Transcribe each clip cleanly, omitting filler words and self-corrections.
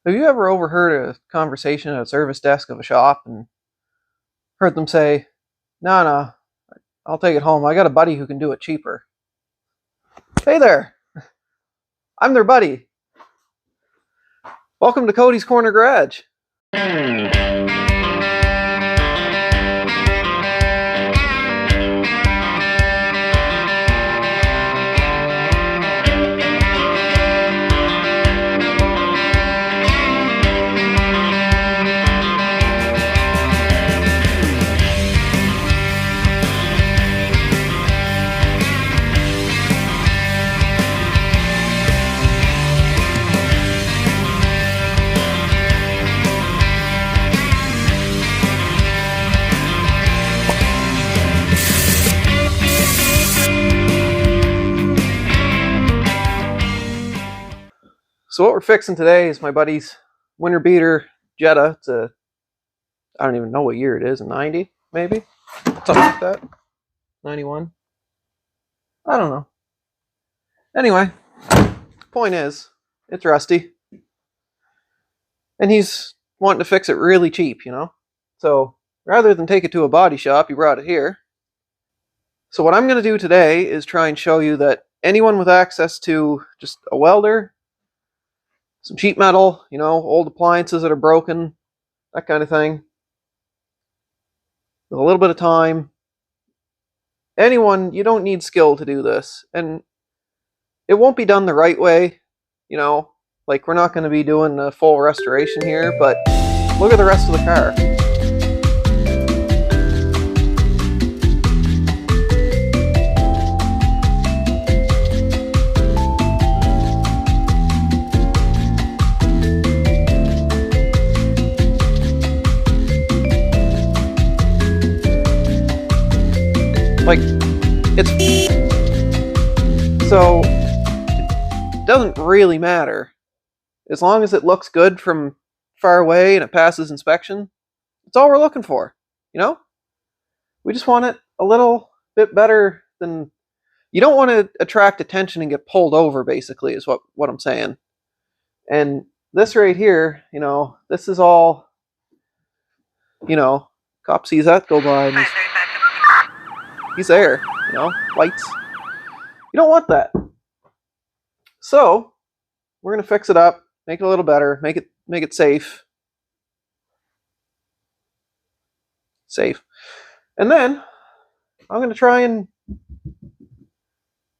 Have you ever overheard a conversation at a service desk of a shop and heard them say, no, I'll take it home. I got a buddy who can do it cheaper. Hey there, I'm their buddy. Welcome to Cody's Corner Garage. So what we're fixing today is my buddy's winter beater Jetta. It's a, I don't even know what year it is, a 90 maybe? Something like that. 91? I don't know. Anyway, point is, it's rusty. And he's wanting to fix it really cheap, you know? So rather than take it to a body shop, he brought it here. So what I'm going to do today is try and show you that anyone with access to just a welder, some cheap metal, you know, old appliances that are broken, that kind of thing, with a little bit of time. Anyone, you don't need skill to do this. And it won't be done the right way, you know, like we're not going to be doing a full restoration here, but look at the rest of the car. Like, so it doesn't really matter. As long as it looks good from far away and it passes inspection, that's all we're looking for, you know? We just want it a little bit better than... You don't want to attract attention and get pulled over, basically, is what I'm saying. And this right here, you know, this is all, you know, cop sees that go by and he's there, you know, lights. You don't want that. So we're going to fix it up, make it a little better, make it safe. And then I'm going to try and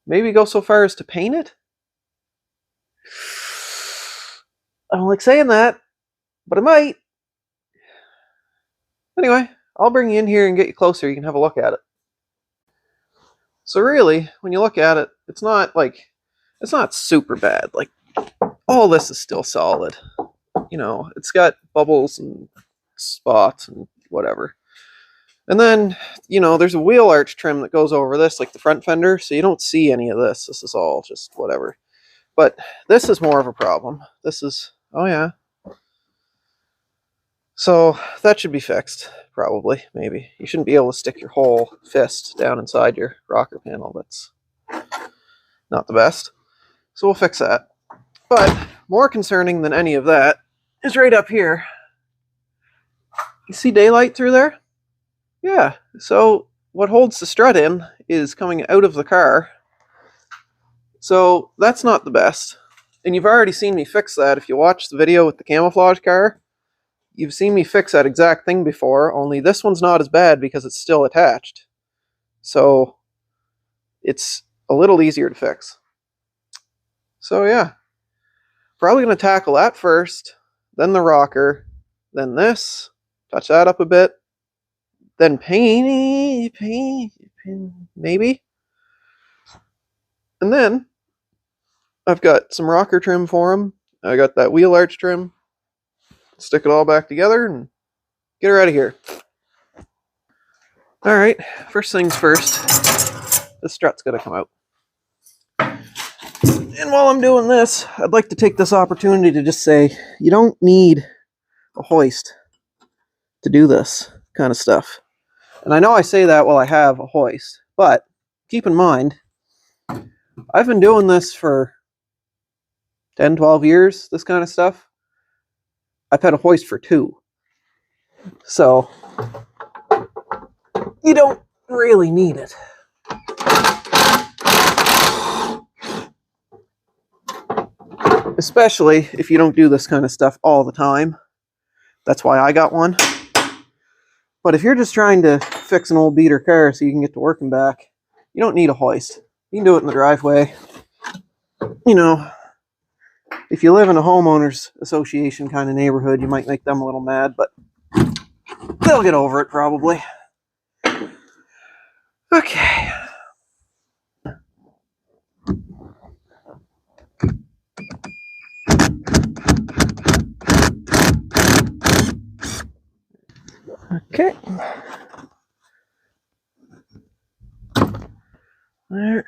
maybe go so far as to paint it. I don't like saying that, but I might. Anyway, I'll bring you in here and get you closer. You can have a look at it. So really, when you look at it, it's not super bad. Like, all this is still solid. You know, it's got bubbles and spots and whatever. And then, you know, there's a wheel arch trim that goes over this, like the front fender, so you don't see any of this. This is all just whatever. But this is more of a problem. This is, oh yeah. So that should be fixed, probably, maybe. You shouldn't be able to stick your whole fist down inside your rocker panel. That's not the best. So we'll fix that. But more concerning than any of that is right up here. You see daylight through there? Yeah. So what holds the strut in is coming out of the car. So that's not the best. And you've already seen me fix that. If you watch the video with the camouflage car, you've seen me fix that exact thing before, only this one's not as bad because it's still attached. So it's a little easier to fix. So yeah, probably going to tackle that first, then the rocker, then this, touch that up a bit, then paint, maybe. And then I've got some rocker trim for him. I got that wheel arch trim. Stick it all back together and get her out of here. Alright, first things first, the strut's got to come out. And while I'm doing this, I'd like to take this opportunity to just say, you don't need a hoist to do this kind of stuff. And I know I say that while I have a hoist, but keep in mind, I've been doing this for 10, 12 years, this kind of stuff. I've had a hoist for 2. So you don't really need it. Especially if you don't do this kind of stuff all the time. That's why I got one. But if you're just trying to fix an old beater car so you can get to work and back, you don't need a hoist. You can do it in the driveway. You know, if you live in a homeowners association kind of neighborhood, you might make them a little mad, but they'll get over it probably. Okay. Okay. There.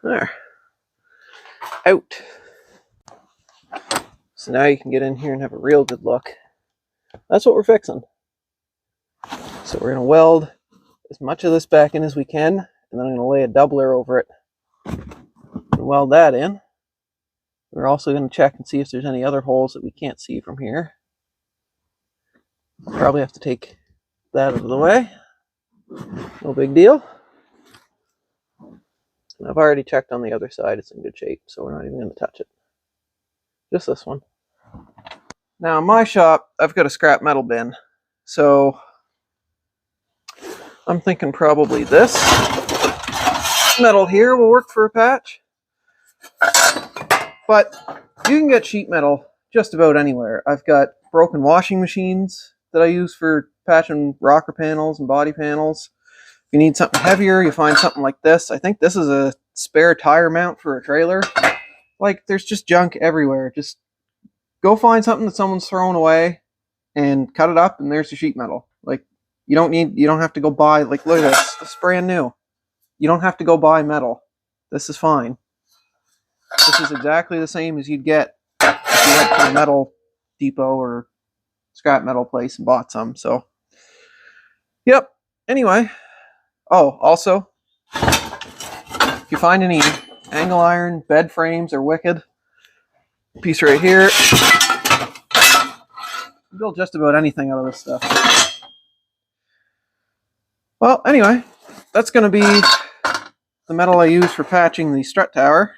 There. Out. So now you can get in here and have a real good look. That's what we're fixing. So we're going to weld as much of this back in as we can, and then I'm going to lay a doubler over it and weld that in. We're also going to check and see if there's any other holes that we can't see from here. Probably have to take that out of the way. No big deal. And I've already checked on the other side. It's in good shape, so we're not even going to touch it. Just this one. Now in my shop, I've got a scrap metal bin. So I'm thinking probably this metal here will work for a patch. But you can get sheet metal just about anywhere. I've got broken washing machines that I use for patching rocker panels and body panels. If you need something heavier, you find something like this. I think this is a spare tire mount for a trailer. Like, there's just junk everywhere. Just go find something that someone's thrown away and cut it up, and there's the sheet metal. Like, you don't have to go buy, like, look at this. This is brand new. You don't have to go buy metal. This is fine. This is exactly the same as you'd get if you went to a metal depot or scrap metal place and bought some. So, yep. Anyway. Oh, also, if you find any angle iron, bed frames, or wicked, piece right here, build just about anything out of this stuff. Well, anyway, that's going to be the metal I use for patching the strut tower.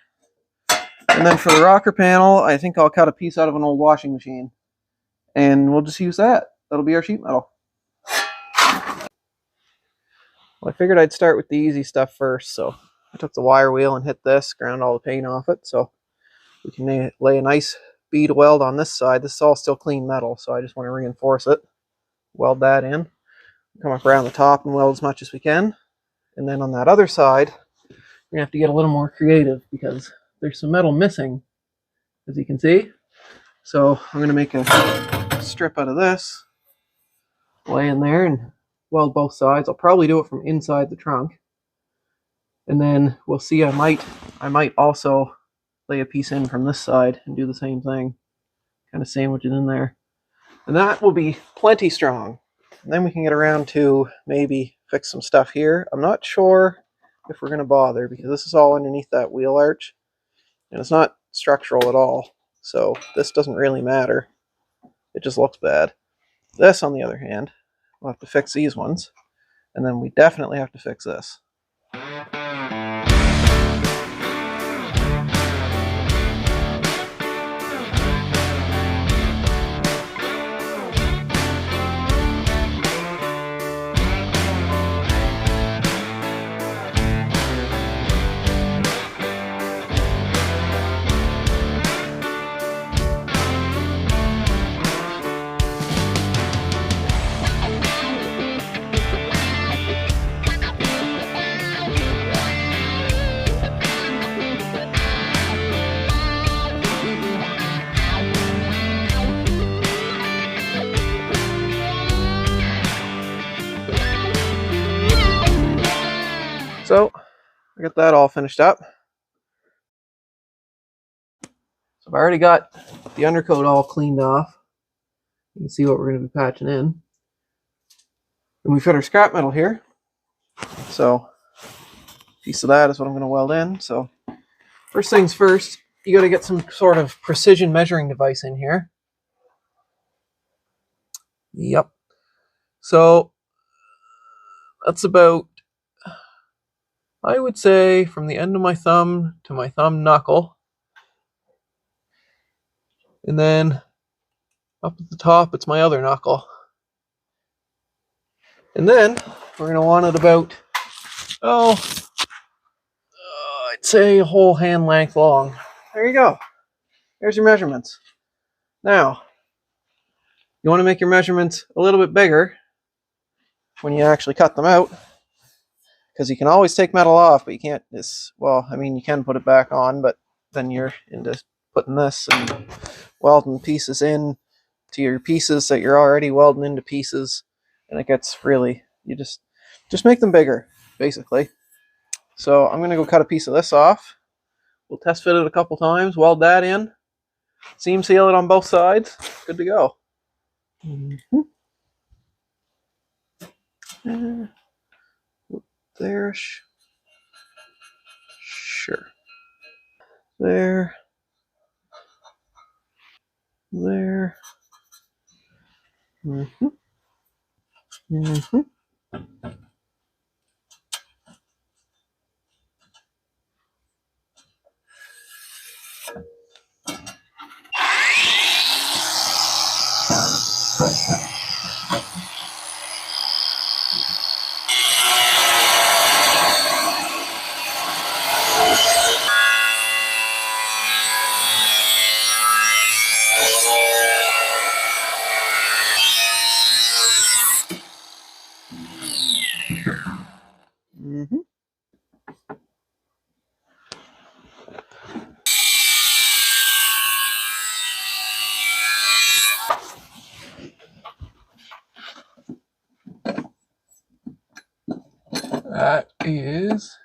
And then for the rocker panel, I think I'll cut a piece out of an old washing machine. And we'll just use that. That'll be our sheet metal. Well, I figured I'd start with the easy stuff first, so I took the wire wheel and hit this, ground all the paint off it, so we can lay a nice bead weld on this side. This is all still clean metal, so I just want to reinforce it. Weld that in. Come up around the top and weld as much as we can. And then on that other side, we're going to have to get a little more creative because there's some metal missing, as you can see. So I'm going to make a strip out of this, lay in there and weld both sides. I'll probably do it from inside the trunk. And then we'll see, I might also lay a piece in from this side and do the same thing. Kind of sandwich it in there. And that will be plenty strong. And then we can get around to maybe fix some stuff here. I'm not sure if we're going to bother because this is all underneath that wheel arch. And it's not structural at all. So this doesn't really matter. It just looks bad. This, on the other hand, we'll have to fix these ones. And then we definitely have to fix this. So I got that all finished up. So I've already got the undercoat all cleaned off. You can see what we're going to be patching in. And we've got our scrap metal here. So a piece of that is what I'm going to weld in. So first things first, you got to get some sort of precision measuring device in here. Yep. So that's about, I would say, from the end of my thumb to my thumb knuckle. And then up at the top, it's my other knuckle. And then we're going to want it about, I'd say a whole hand length long. There you go. There's your measurements. Now, you want to make your measurements a little bit bigger when you actually cut them out, because you can always take metal off, but you can't, you can put it back on, but then you're into putting this and welding pieces in to your pieces that you're already welding into pieces, and it gets really, you just make them bigger, basically. So I'm going to go cut a piece of this off. We'll test fit it a couple times, weld that in, seam seal it on both sides, good to go. There, sure. There. That is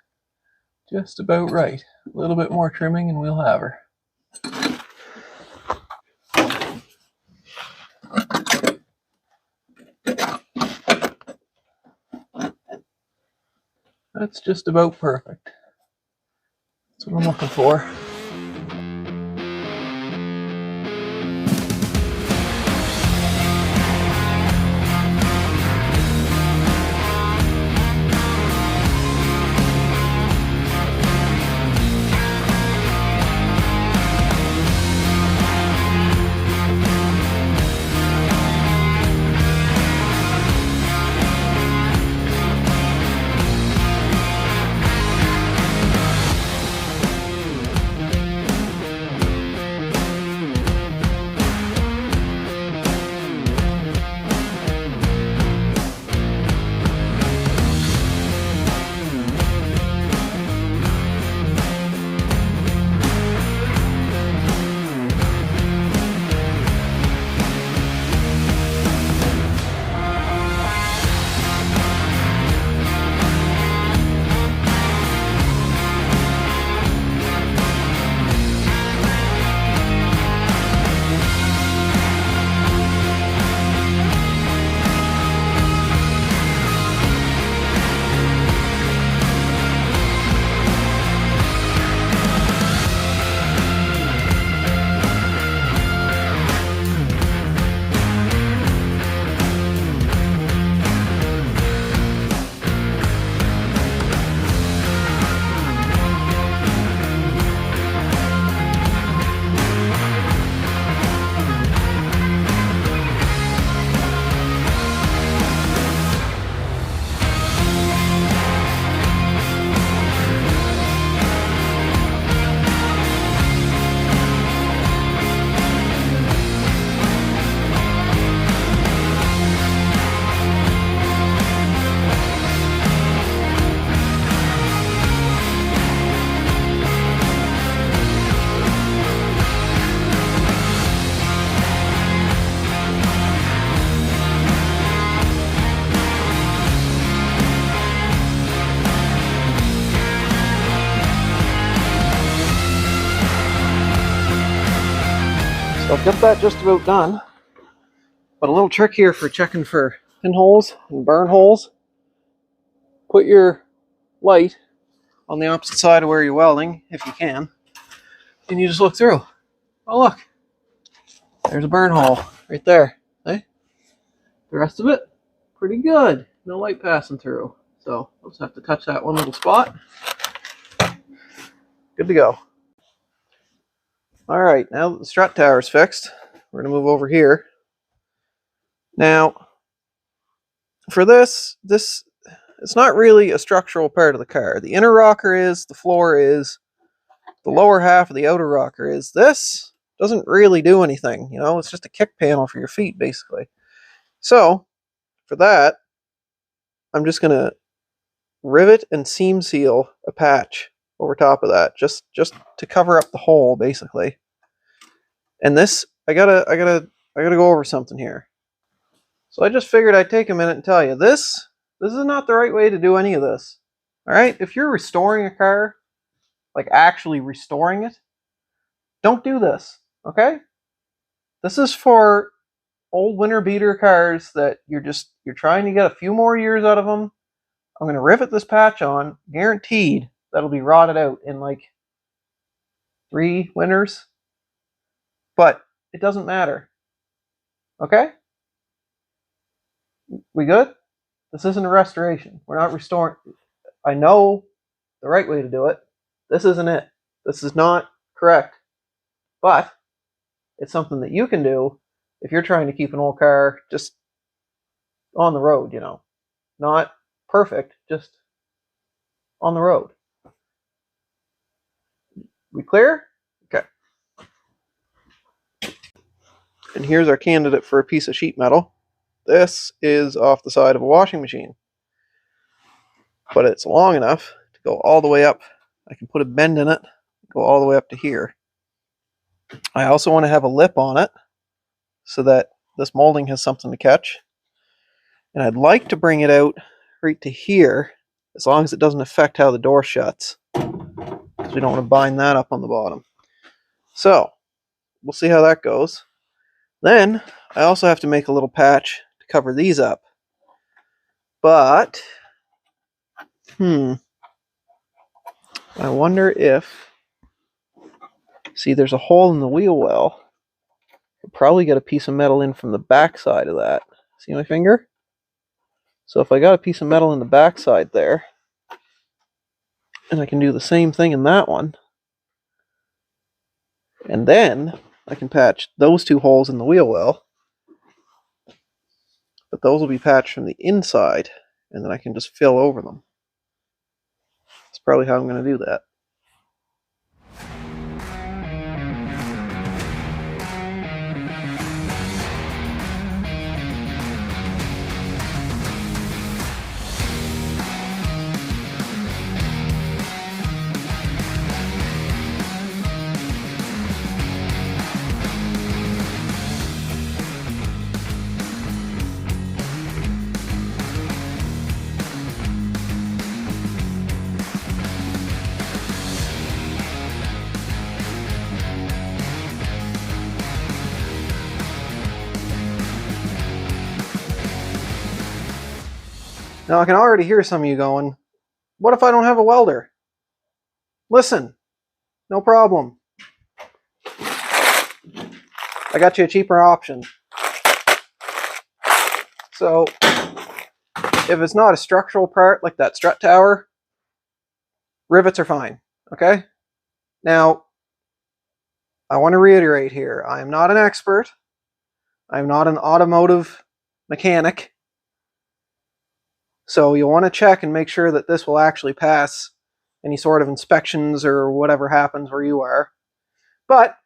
just about right. A little bit more trimming and we'll have her. That's just about perfect. That's what I'm looking for. So I've got that just about done. But a little trick here for checking for pinholes and burn holes. Put your light on the opposite side of where you're welding, if you can, and you just look through. Oh look, there's a burn hole right there. See? The rest of it, pretty good. No light passing through. So I'll just have to touch that one little spot. Good to go. Alright, now that the strut tower is fixed, we're going to move over here. Now, for this, it's not really a structural part of the car. The inner rocker is, the floor is, the lower half of the outer rocker is. This doesn't really do anything, you know, it's just a kick panel for your feet, basically. So, for that, I'm just going to rivet and seam seal a patch over top of that, just to cover up the hole, basically. And this, I gotta go over something here. So I just figured I'd take a minute and tell you, this is not the right way to do any of this. Alright? If you're restoring a car, like actually restoring it, don't do this. Okay? This is for old winter beater cars that you're trying to get a few more years out of them. I'm going to rivet this patch on, guaranteed that'll be rotted out in like 3 winters. But it doesn't matter. Okay? We good? This isn't a restoration. We're not restoring. I know the right way to do it. This isn't it. This is not correct. But it's something that you can do if you're trying to keep an old car just on the road, you know. Not perfect, just on the road. We clear? Okay. And here's our candidate for a piece of sheet metal. This is off the side of a washing machine. But it's long enough to go all the way up. I can put a bend in it, go all the way up to here. I also want to have a lip on it so that this molding has something to catch. And I'd like to bring it out right to here, as long as it doesn't affect how the door shuts, because we don't want to bind that up on the bottom. So, we'll see how that goes. Then, I also have to make a little patch to cover these up. But, I wonder if, see, there's a hole in the wheel well. I'll probably get a piece of metal in from the back side of that. See my finger? So if I got a piece of metal in the back side there, and I can do the same thing in that one, and then I can patch those 2 holes in the wheel well, but those will be patched from the inside, and then I can just fill over them. That's probably how I'm going to do that. Now I can already hear some of you going, what if I don't have a welder? Listen, no problem. I got you a cheaper option. So, if it's not a structural part like that strut tower, rivets are fine, okay? Now, I want to reiterate here, I am not an expert. I am not an automotive mechanic. So you'll want to check and make sure that this will actually pass any sort of inspections or whatever happens where you are. But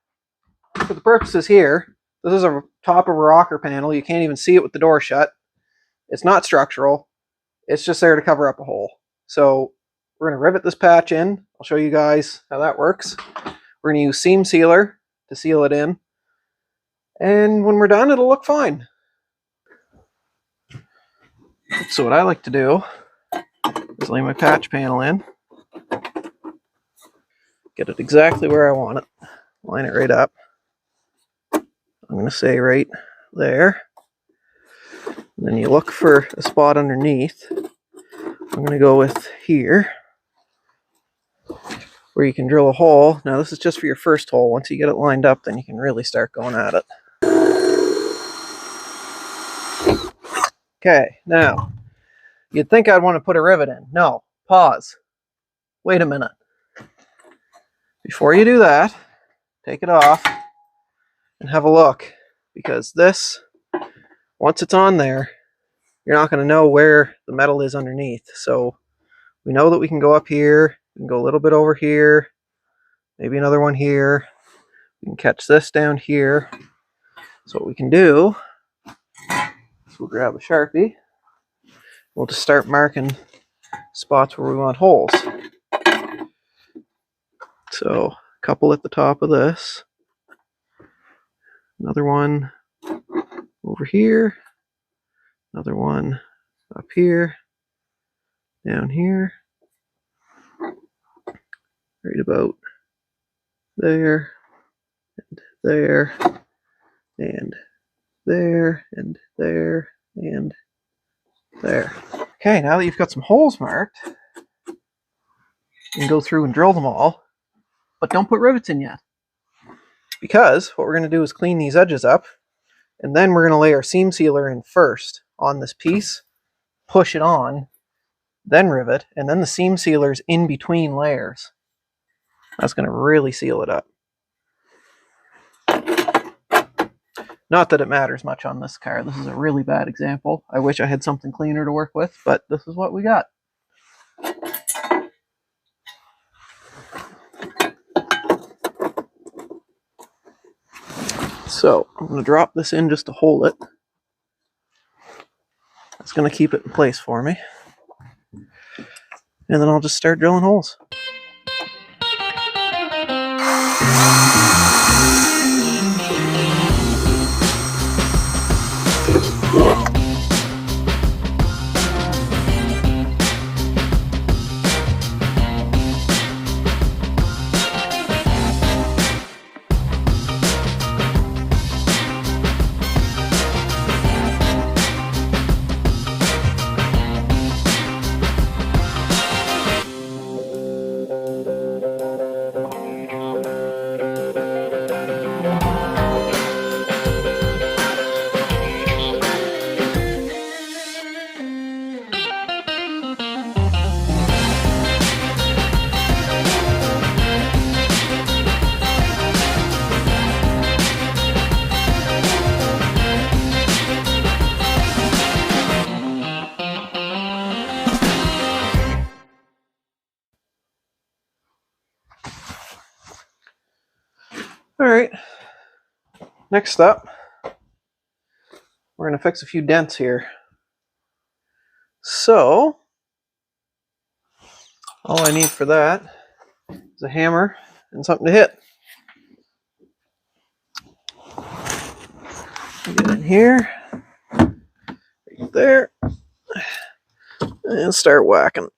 for the purposes here, this is a top of a rocker panel. You can't even see it with the door shut. It's not structural. It's just there to cover up a hole. So we're going to rivet this patch in. I'll show you guys how that works. We're going to use seam sealer to seal it in. And when we're done, it'll look fine. So what I like to do is lay my patch panel in, get it exactly where I want it, line it right up, I'm going to say right there. And then you look for a spot underneath. I'm going to go with here, where you can drill a hole. Now this is just for your first hole. Once you get it lined up, then you can really start going at it. Okay, now, you'd think I'd want to put a rivet in. No, pause. Wait a minute. Before you do that, take it off and have a look. Because this, once it's on there, you're not going to know where the metal is underneath. So we know that we can go up here, we can go a little bit over here, maybe another one here. We can catch this down here. So what we can do is we'll grab a Sharpie. We'll just start marking spots where we want holes. So a couple at the top of this. Another one over here. Another one up here. Down here. Right about there. And there. And there. And there. And there. Okay, now that you've got some holes marked, you can go through and drill them all, but don't put rivets in yet. Because what we're going to do is clean these edges up, and then we're going to lay our seam sealer in first on this piece, push it on, then rivet, and then the seam sealer's in between layers. That's going to really seal it up. Not that it matters much on this car. This is a really bad example. I wish I had something cleaner to work with, but this is what we got. So I'm going to drop this in just to hold it. That's going to keep it in place for me. And then I'll just start drilling holes. Alright, next up, we're going to fix a few dents here. So, all I need for that is a hammer and something to hit. Get in here, right there, and start whacking.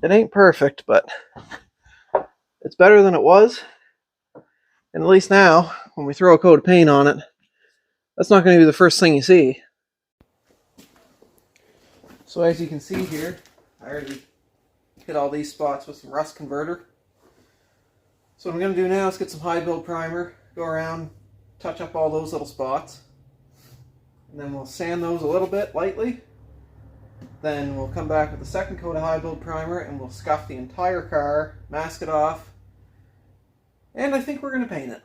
It ain't perfect, but it's better than it was. And at least now, when we throw a coat of paint on it, that's not going to be the first thing you see. So as you can see here, I already hit all these spots with some rust converter. So what I'm going to do now is get some high build primer, go around, touch up all those little spots, and then we'll sand those a little bit lightly. Then we'll come back with a second coat of high build primer and we'll scuff the entire car, mask it off, and I think we're going to paint it.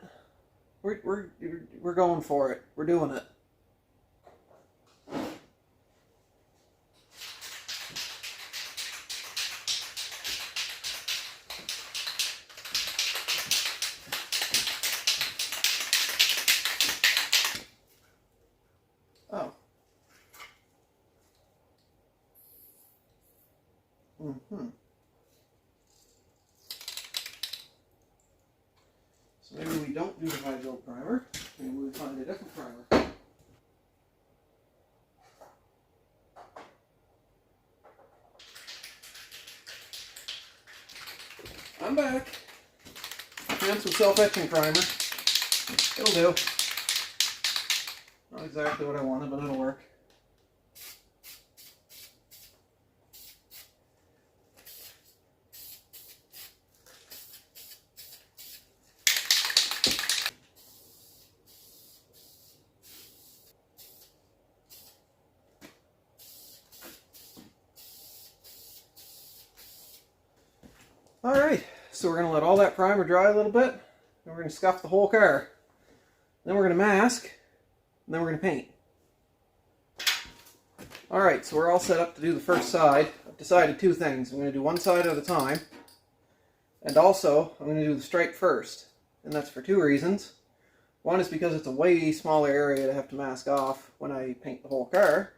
We're going for it. We're doing it. Oh. So maybe we don't do the high build primer. Maybe we find a different primer. I'm back. And some self-etching primer. It'll do. Not exactly what I wanted, but it'll work. Alright, so we're going to let all that primer dry a little bit, and we're going to scuff the whole car. Then we're going to mask, and then we're going to paint. Alright, so we're all set up to do the first side. I've decided two things. I'm going to do one side at a time, and also I'm going to do the stripe first. And that's for two reasons. One is because it's a way smaller area to have to mask off when I paint the whole car.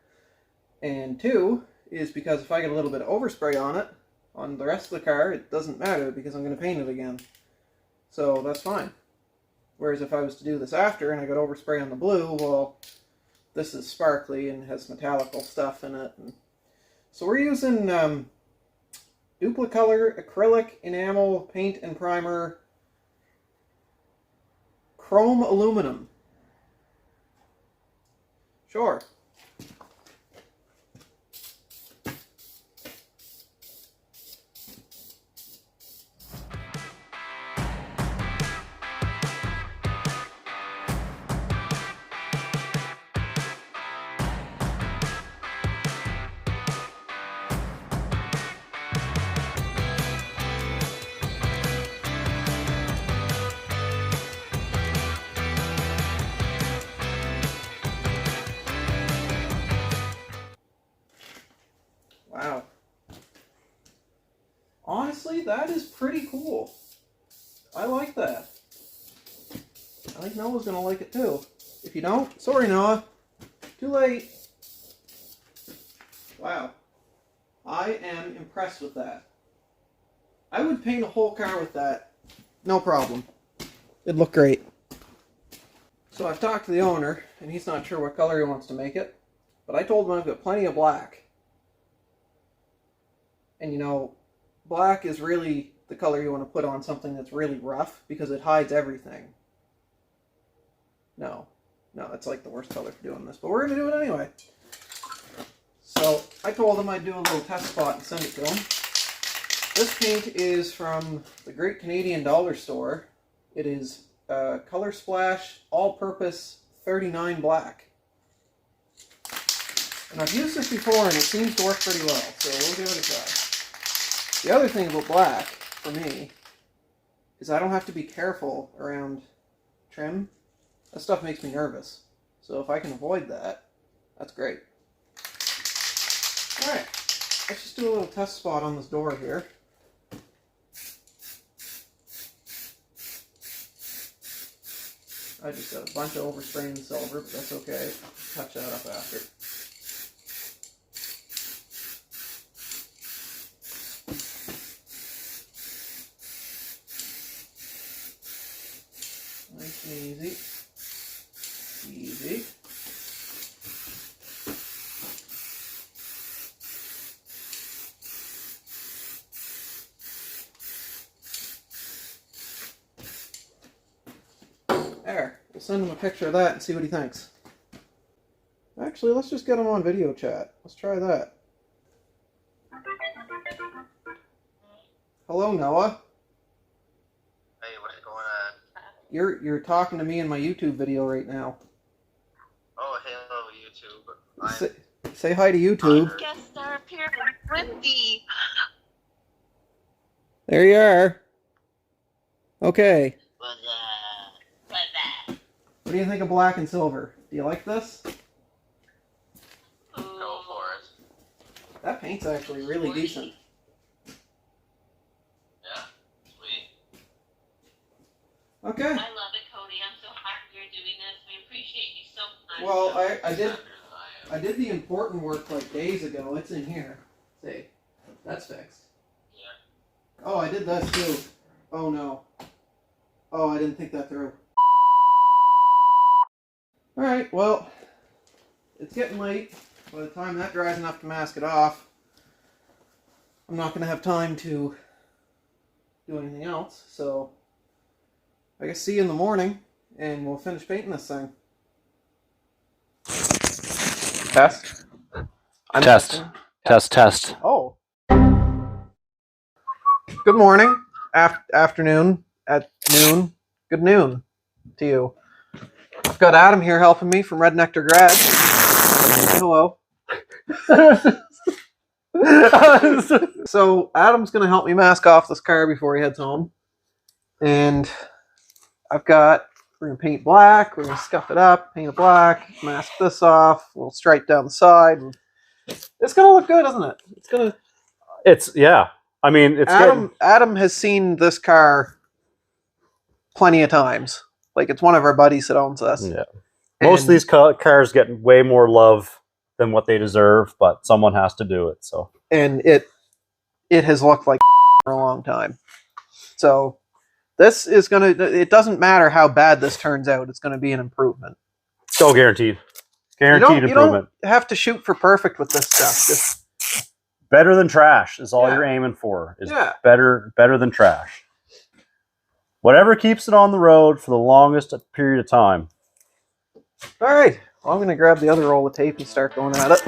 And two is because if I get a little bit of overspray on it, on the rest of the car, it doesn't matter because I'm going to paint it again. So that's fine. Whereas if I was to do this after and I got overspray on the blue, well, this is sparkly and has metallical stuff in it. And so we're using Duplicolor acrylic enamel paint and primer chrome aluminum. Sure. Wow. Honestly, that is pretty cool. I like that. I think Noah's going to like it too. If you don't, sorry Noah. Too late. Wow. I am impressed with that. I would paint a whole car with that. No problem. It'd look great. So I've talked to the owner, and he's not sure what color he wants to make it. But I told him I've got plenty of black. And you know, black is really the color you want to put on something that's really rough because it hides everything. No, that's like the worst color for doing this, but we're going to do it anyway. So I told him I'd do a little test spot and send it to him. This paint is from the Great Canadian Dollar Store. It is Color Splash All-Purpose 39 Black. And I've used this before and it seems to work pretty well, so we'll give it a try. The other thing about black, for me, is I don't have to be careful around trim. That stuff makes me nervous. So if I can avoid that, that's great. Alright, let's just do a little test spot on this door here. I just got a bunch of overspray in silver, but that's okay. I'll touch that up after. Nice and easy. Easy. send him a picture of that and see what he thinks. Actually, let's just get him on video chat. Let's try that. Hello, Noah. Hey, what's going on? You're talking to me in my YouTube video right now. Oh, hello, YouTube. Say hi to YouTube. Guest star appearing with the... There you are. Okay. What's that? What do you think of black and silver? Do you like this? Go for it. That paint's actually really decent. Yeah, sweet. Okay. I love it, Cody. I'm so happy you're doing this. We appreciate you so much. Well, I did the important work like days ago. It's in here. See, that's fixed. Yeah. Oh, I did this too. Oh no. Oh, I didn't think that through. Alright, well, it's getting late. By the time that dries enough to mask it off, I'm not going to have time to do anything else. So, I guess see you in the morning, and we'll finish painting this thing. Test? Test. Oh. Good morning. Afternoon. At noon. Good noon to you. I've got Adam here helping me from Red Nectar Grad. Hello. So Adam's going to help me mask off this car before he heads home. And we're going to paint black. We're going to scuff it up, paint it black, mask this off, a little stripe down the side. And it's going to look good, isn't it? Yeah. I mean, it's Adam has seen this car plenty of times. Like, it's one of our buddies that owns this. Yeah. Most of these cars get way more love than what they deserve, but someone has to do it. So, and it has looked like for a long time. So this is gonna. It doesn't matter how bad this turns out. It's gonna be an improvement. So guaranteed improvement. You don't have to shoot for perfect with this stuff. Just better than trash is all you're aiming for. Better than trash. Whatever keeps it on the road for the longest period of time. All right. Well, I'm going to grab the other roll of tape and start going at it.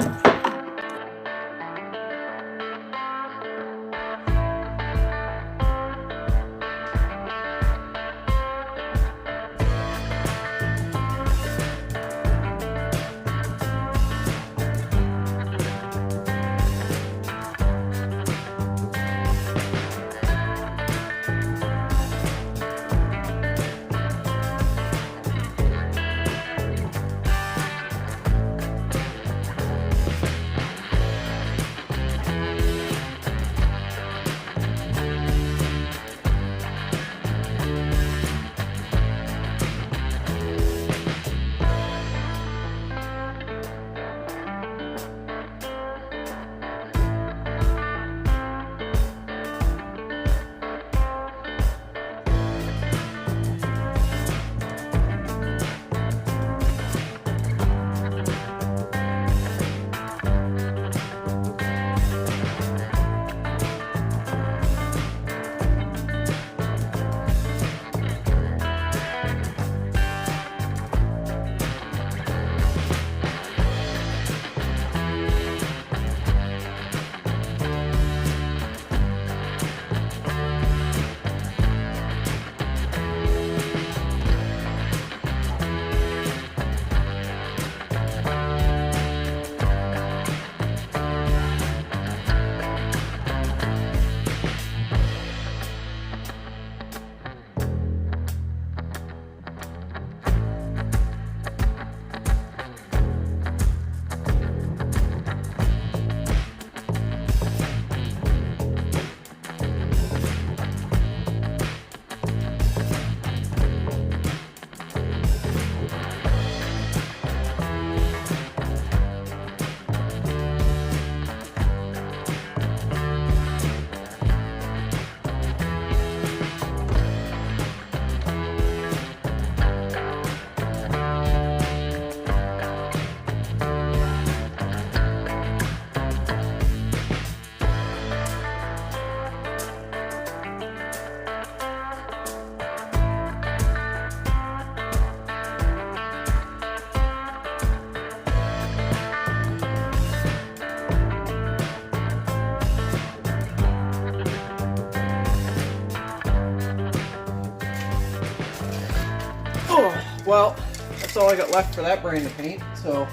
Well, that's all I got left for that brand of paint, so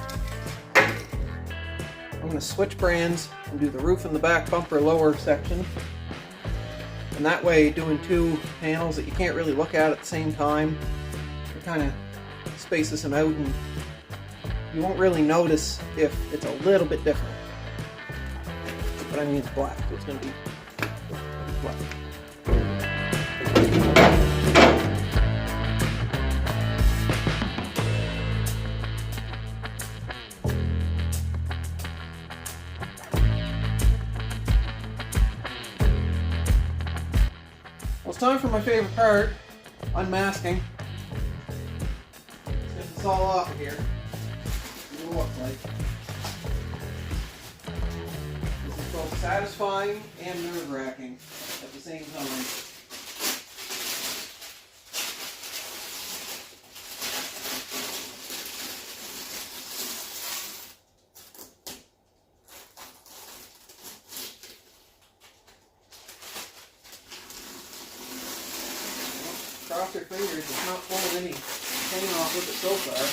I'm going to switch brands and do the roof and the back bumper lower section. And that way, doing two panels that you can't really look at the same time, it kind of spaces them out, and you won't really notice if it's a little bit different. But I mean, it's black, so it's going to be black. Well, it's time for my favorite part, unmasking. Let's get this all off of here. See what it looks like. This is both satisfying and nerve-wracking at the same time. Cross your fingers, it's not pulling any paint off with it so far.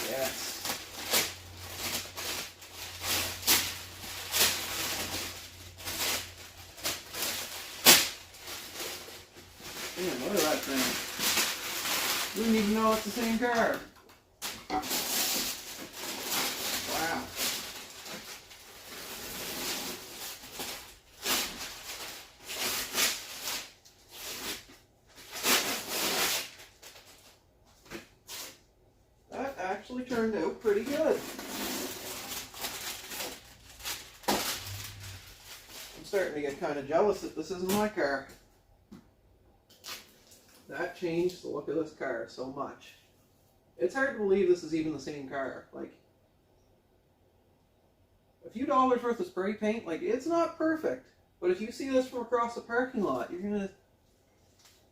Yes. Damn, look at that thing. Wouldn't even know it's the same car. Wow. That actually turned out pretty good. I'm starting to get kind of jealous that this isn't my car. That changed the look of this car so much. It's hard to believe this is even the same car. Like, a few dollars worth of spray paint, like, it's not perfect. But if you see this from across the parking lot, you're gonna,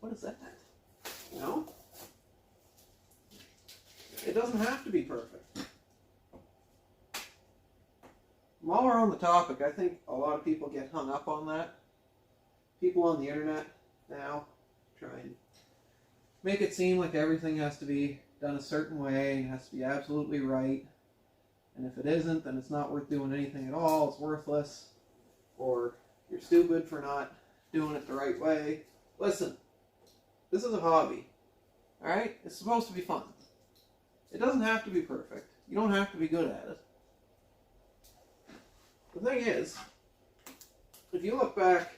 what is that? You know? It doesn't have to be perfect. While we're on the topic, I think a lot of people get hung up on that. People on the internet now try and make it seem like everything has to be done a certain way and has to be absolutely right. And if it isn't, then it's not worth doing anything at all. It's worthless. Or you're stupid for not doing it the right way. Listen, this is a hobby. Alright? It's supposed to be fun. It doesn't have to be perfect. You don't have to be good at it. The thing is, if you look back,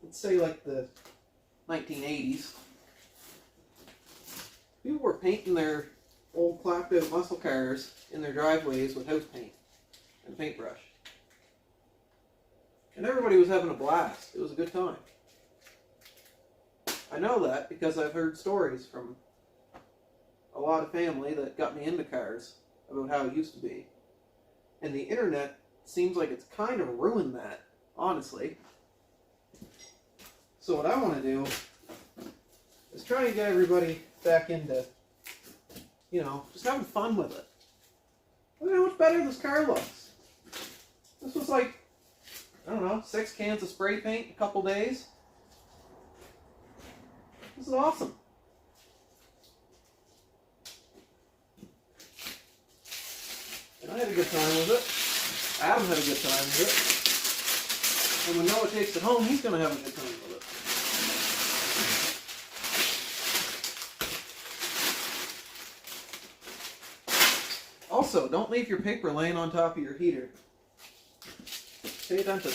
let's say like the 1980s, people were painting their old clapped out muscle cars in their driveways with house paint and paintbrush. And everybody was having a blast. It was a good time. I know that because I've heard stories from a lot of family that got me into cars about how it used to be. And the internet seems like it's kind of ruined that, honestly. So what I want to do is try and get everybody back into, you know, just having fun with it. Look at how much better this car looks. This was like, I don't know, 6 cans of spray paint in a couple days. This is awesome. And I had a good time with it. Adam had a good time with it. And when Noah takes it home, he's going to have a good time with it. Also, don't leave your paper laying on top of your heater. Pay attention.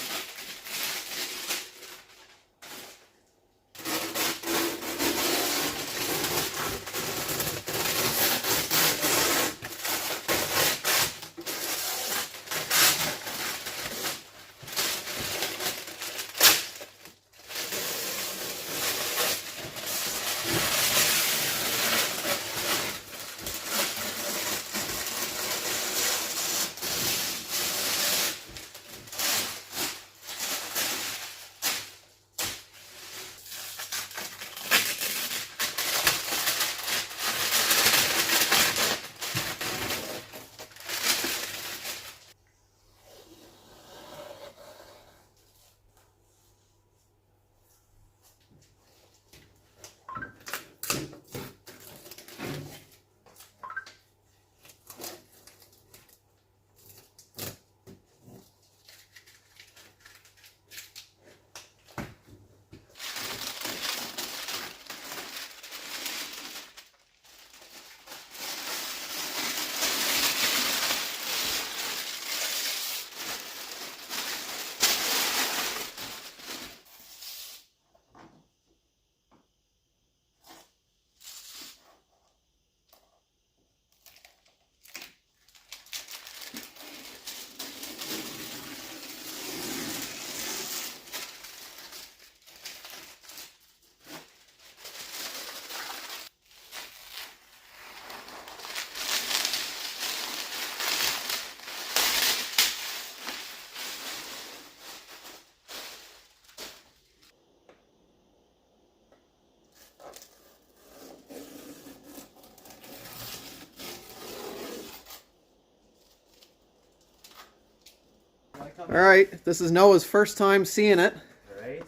right, this is Noah's first time seeing it. All right.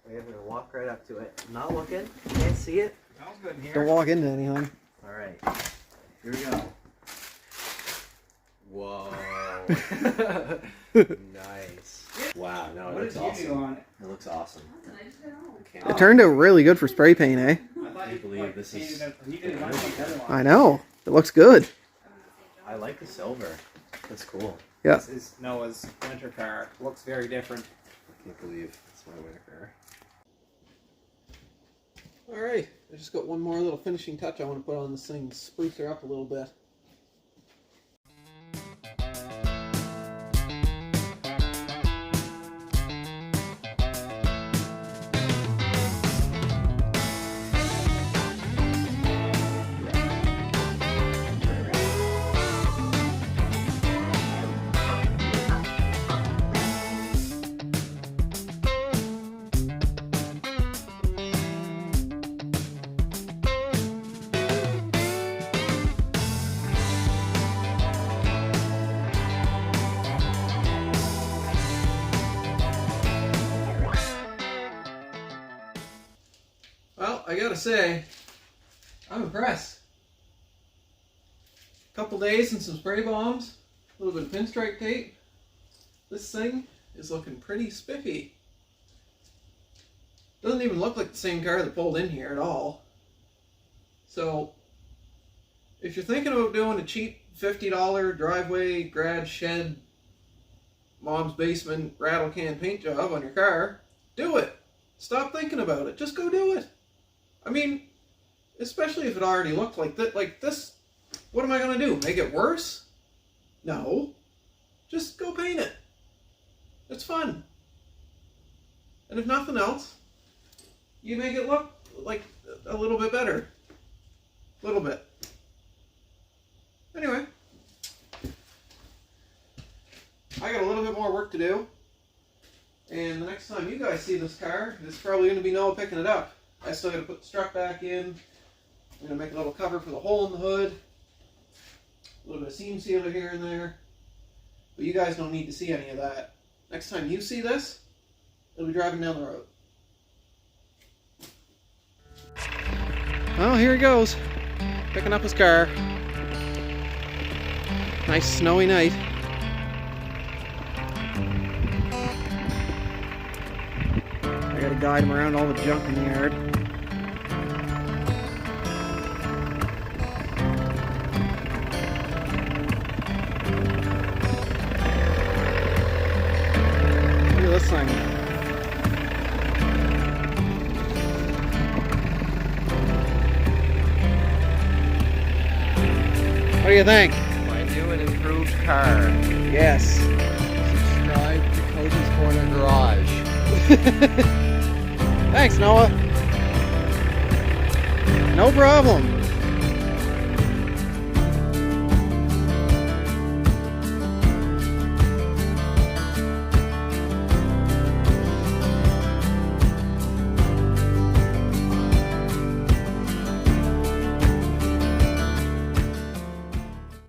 We're gonna walk right up to it. I'm not looking. Can't see it. Sounds good in here. Don't walk into anything. All right. Here we go. Whoa. Nice. Wow. No, it What looks did you do awesome. on it? It looks awesome. I It can't turned out really good for spray paint, eh? I thought you believe this is- He did it like the other one. I know. It looks good. I like the silver. That's cool. Yeah. This is Noah's winter car. Looks very different. I can't believe it's my winter car. All right, I just got one more little finishing touch I want to put on this thing, spruce her up a little bit. Well, I gotta say, I'm impressed. Couple days and some spray bombs, a little bit of pinstripe tape. This thing is looking pretty spiffy. Doesn't even look like the same car that pulled in here at all. So, if you're thinking about doing a cheap $50 driveway, garage, shed, mom's basement, rattle can paint job on your car, do it. Stop thinking about it. Just go do it. I mean, especially if it already looked like that. Like this, what am I gonna do? Make it worse? No. Just go paint it. It's fun. And if nothing else, you make it look like a little bit better. A little bit. Anyway, I got a little bit more work to do. And the next time you guys see this car, it's probably going to be Noah picking it up. I still got to put the strut back in. I'm going to make a little cover for the hole in the hood. A little bit of seam sealer here and there. But you guys don't need to see any of that. Next time you see this, it'll be driving down the road. Well, here he goes. Picking up his car. Nice snowy night. I gotta guide him around all the junk in the yard. Look at this thing. What do you think? My new and improved car. Yes. Subscribe to Cody's Corner Garage. Thanks, Noah. No problem.